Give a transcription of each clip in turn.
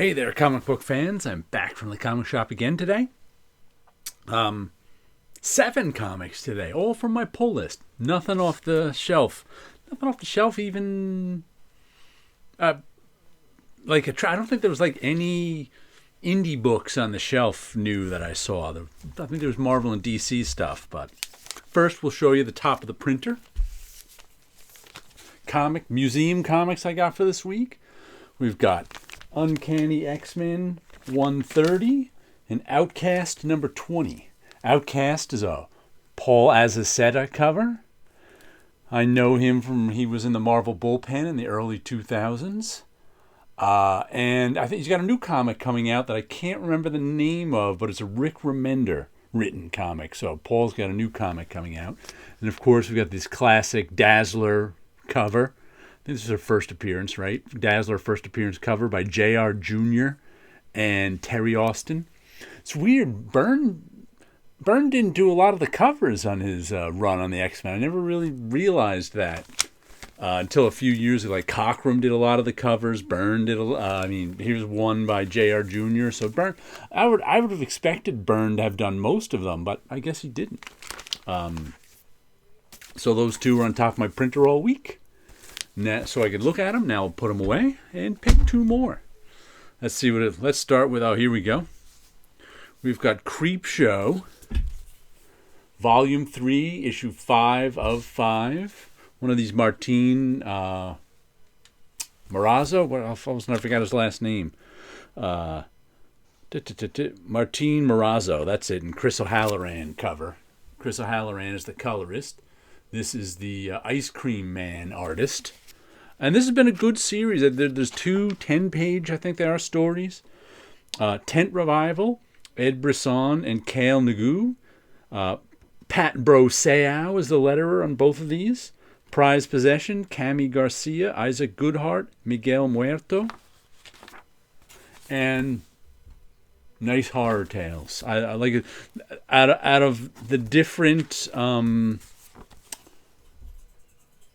Hey there, comic book fans. I'm back from the comic shop again today. 7 comics today, all from my pull list. Nothing off the shelf. Nothing off the shelf even... I don't think there was any indie books on the shelf new that I saw. I think there was Marvel and DC stuff, but first we'll show you the top of the printer. Museum comics I got for this week. We've got Uncanny X-Men 130 and Outcast number 20. Outcast is a Paul Azaceta cover. I know him from, he was in the Marvel bullpen in the early 2000s. And I think he's got a new comic coming out that I can't remember the name of, but it's a Rick Remender written comic. So Paul's got a new comic coming out. And of course, we've got this classic Dazzler cover. I think this is her first appearance, right? Dazzler first appearance cover by J.R. Jr. and Terry Austin. It's weird. Byrne didn't do a lot of the covers on his run on the X-Men. I never really realized that until a few years ago. Like Cockrum did a lot of the covers. Byrne did here's one by J.R. Jr. So Byrne, I would have expected Byrne to have done most of them, but I guess he didn't. So those two are on top of my printer all week. So I could look at them. Now I'll put them away and pick 2 more. Let's see let's start with, here we go. We've got Creepshow, Volume 3, Issue 5 of 5. One of these Martin Morazzo. I forgot his last name. Martin Morazzo, that's it. And Chris O'Halloran cover. Chris O'Halloran is the colorist. This is the Ice Cream Man artist. And this has been a good series. There's 2 10-page, I think they are, stories. Tent Revival, Ed Brisson and Cale Nagu. Pat Bro Seau is the letterer on both of these. Prized Possession, Cami Garcia, Isaac Goodhart, Miguel Muerto. And nice horror tales. I like it. Out of the different...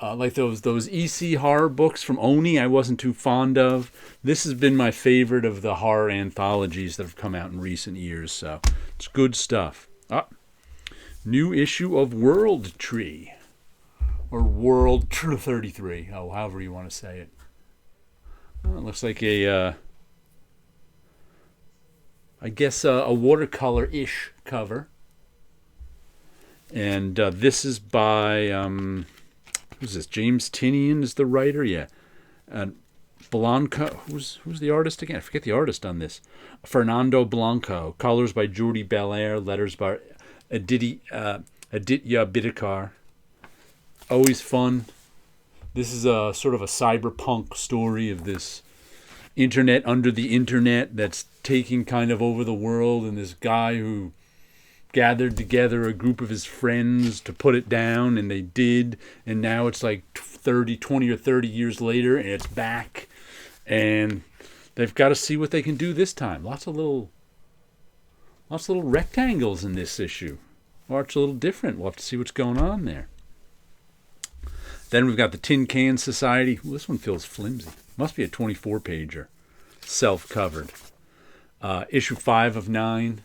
like those EC horror books from Oni I wasn't too fond of. This has been my favorite of the horror anthologies that have come out in recent years, so it's good stuff. New issue of World Tree, or World Tree 33, however you want to say it. It looks like I guess a watercolor-ish cover. And this is by... who's this? James Tinian is the writer? Yeah. Blanco. Who's the artist again? I forget the artist on this. Fernando Blanco. Colors by Jordi Belair. Letters by Aditya Bidikar. Always fun. This is a sort of a cyberpunk story of this internet under the internet that's taking kind of over the world, and this guy who gathered together a group of his friends to put it down, and they did, and now it's like 20 or 30 years later, and it's back, and they've got to see what they can do this time. Lots of little rectangles in this issue. Art's a little different. We'll have to see what's going on there. Then we've got the Tincan Society. Ooh, this one feels flimsy. Must be a 24-pager. Self-covered. Issue 5 of 9.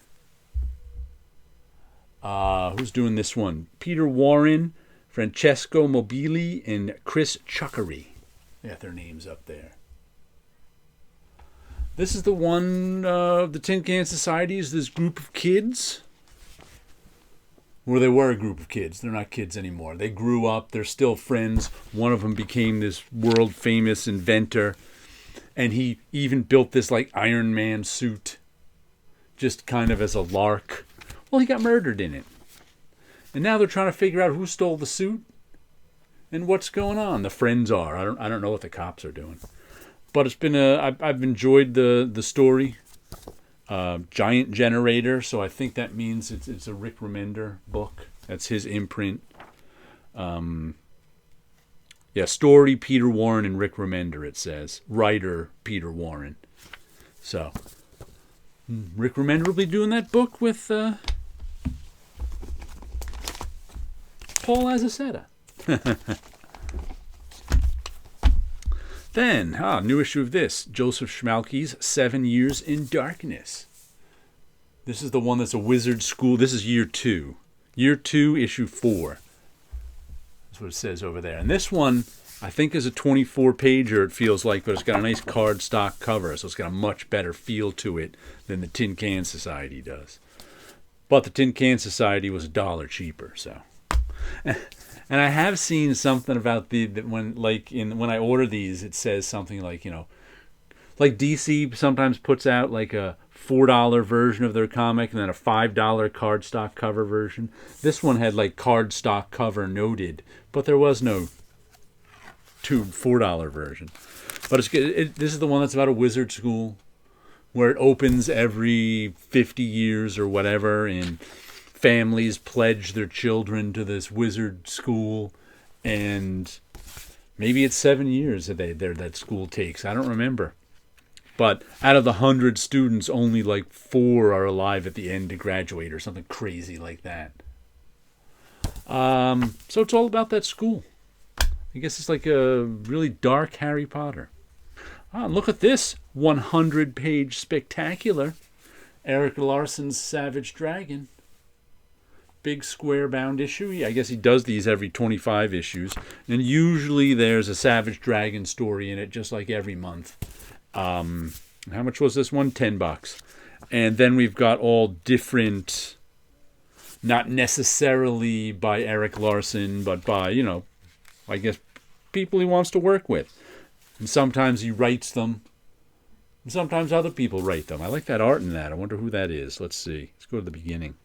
Who's doing this one? Peter Warren, Francesco Mobili, and Chris Chuckery. They got their names up there. This is the one, the Tin Can Society is this group of kids. Well, they were a group of kids. They're not kids anymore. They grew up. They're still friends. One of them became this world-famous inventor. And he even built this Iron Man suit. Just kind of as a lark. Well, he got murdered in it. And now they're trying to figure out who stole the suit and what's going on. The friends are. I don't know what the cops are doing. But it's been I've enjoyed the story. Giant Generator, so I think that means it's a Rick Remender book. That's his imprint. Story Peter Warren and Rick Remender, it says. Writer Peter Warren. So Rick Remender will be doing that book with Paul Azaceta. Then, new issue of this, Joseph Schmalke's 7 Years in Darkness. This is the one that's a wizard school. This is year 2. Year 2, issue 4. That's what it says over there. And this one, I think, is a 24-pager, it feels like, but it's got a nice cardstock cover, so it's got a much better feel to it than the Tincan Society does. But the Tincan Society was $1 cheaper, so. And I have seen something about when I order these, it says something like, like DC sometimes puts out like a $4 version of their comic and then a $5 cardstock cover version. This one had like cardstock cover noted, but there was no $4 version. But it's good. This is the one that's about a wizard school where it opens every 50 years or whatever, and families pledge their children to this wizard school, and maybe it's 7 years that school takes. I don't remember. But out of the 100 students, only like 4 are alive at the end to graduate or something crazy like that. So it's all about that school. I guess it's like a really dark Harry Potter. Look at this 100-page spectacular. Eric Larson's Savage Dragon. Big square-bound issue. I guess he does these every 25 issues. And usually there's a Savage Dragon story in it, just like every month. How much was this one? $10. And then we've got all different, not necessarily by Eric Larson, but by, I guess, people he wants to work with. And sometimes he writes them. And sometimes other people write them. I like that art in that. I wonder who that is. Let's see. Let's go to the beginning.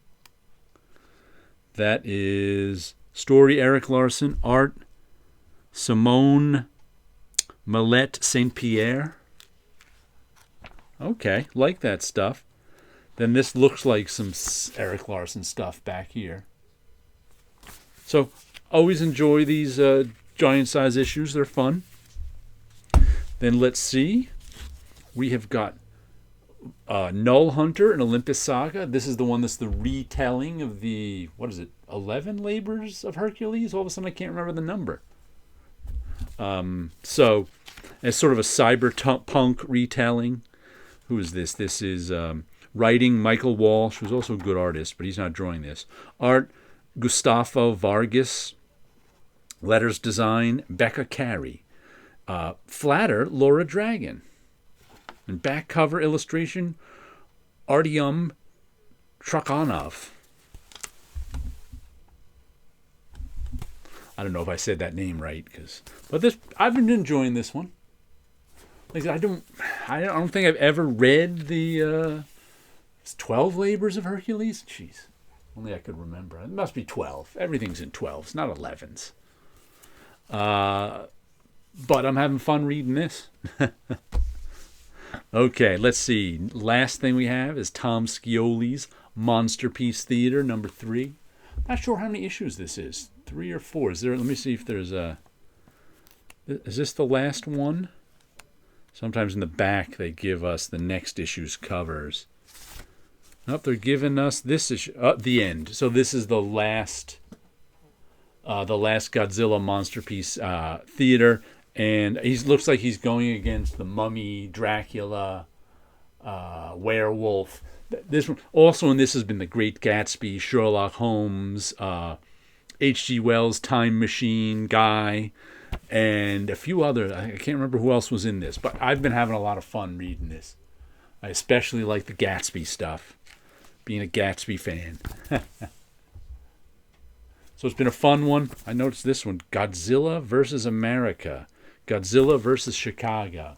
That is story Eric Larson. Art Simone Millette St. Pierre. Okay, like that stuff. Then this looks like some Eric Larson stuff back here. So, always enjoy these giant-size issues. They're fun. Then let's see. We have got Null Hunter and Olympus Saga. This is the one that's the retelling of the, 11 Labors of Hercules? All of a sudden I can't remember the number. So, it's sort of a cyberpunk retelling. Who is this? This is writing Michael Walsh, who's also a good artist, but he's not drawing this. Art, Gustavo Vargas. Letters design, Becca Carey. Flatter, Laura Dragon. And back cover illustration, Artyom Trakhanov. I don't know if I said that name right, but I've been enjoying this one. Like I don't think I've ever read the 12 Labors of Hercules. Jeez, only I could remember. It must be 12. Everything's in 12s, not 11s. But I'm having fun reading this. Okay, let's see. Last thing we have is Tom Scioli's Monsterpiece Theater, number 3. Not sure how many issues this is. 3 or 4. Let me see if there's a... Is this the last one? Sometimes in the back they give us the next issue's covers. Nope, they're giving us this issue. The end. So this is the last Godzilla Monsterpiece Theater. And he looks like he's going against the Mummy, Dracula, Werewolf. This one, also in this has been The Great Gatsby, Sherlock Holmes, H.G. Wells' Time Machine guy, and a few other. I can't remember who else was in this, but I've been having a lot of fun reading this. I especially like the Gatsby stuff, being a Gatsby fan. So it's been a fun one. I noticed this one, Godzilla versus America. Godzilla versus Chicago.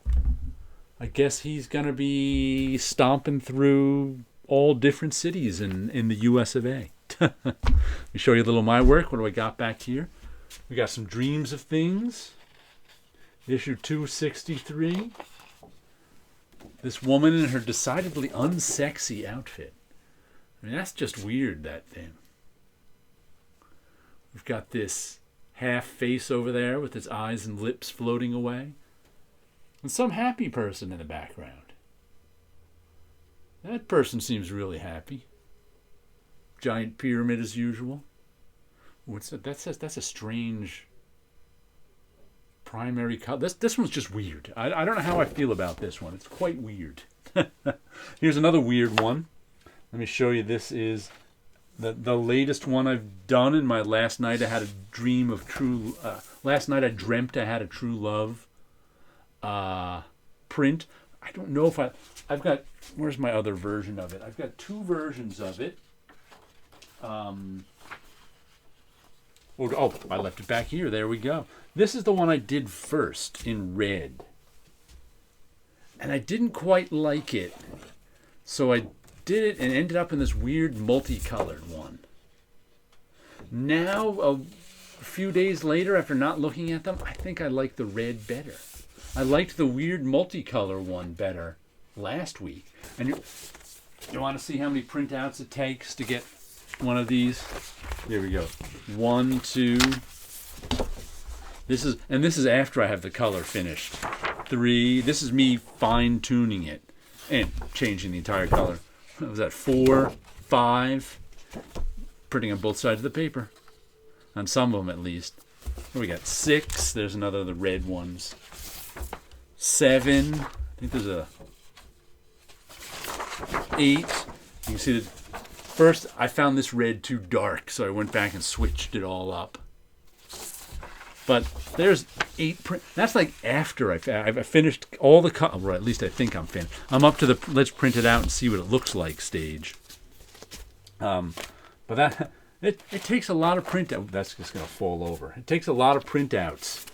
I guess he's going to be stomping through all different cities in the US of A. Let me show you a little of my work. What do I got back here? We got some Dreams of Things. Issue 263. This woman in her decidedly unsexy outfit. I mean, that's just weird, that thing. We've got this half face over there with its eyes and lips floating away. And some happy person in the background. That person seems really happy. Giant pyramid as usual. What's that? That's a strange primary color. This one's just weird. I don't know how I feel about this one. It's quite weird. Here's another weird one. Let me show you. This is the latest one I've done in my Last Night I Had a Dream of True... Last Night I Dreamt I Had a True Love print. I don't know if I've got... Where's my other version of it? I've got two versions of it. Oh, I left it back here. There we go. This is the one I did first in red. And I didn't quite like it. So I did it and ended up in this weird multicolored one. Now, a few days later, after not looking at them, I think I like the red better. I liked the weird multicolor one better last week. And you want to see how many printouts it takes to get one of these? Here we go. 1, 2. This is after I have the color finished. 3. This is me fine tuning it and changing the entire color. What was that? 4, 5. Printing on both sides of the paper. On some of them, at least. We got 6. There's another of the red ones. 7. I think there's a 8. You can see that first I found this red too dark, so I went back and switched it all up. But there's 8 print. That's like after I finished all the color, or at least I think I'm finished. I'm up to the let's print it out and see what it looks like stage. But that it takes a lot of printout. That's just gonna fall over. It takes a lot of printouts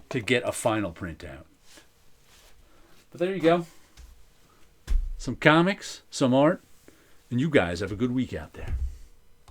to get a final printout. But there you go. Some comics, some art, and you guys have a good week out there.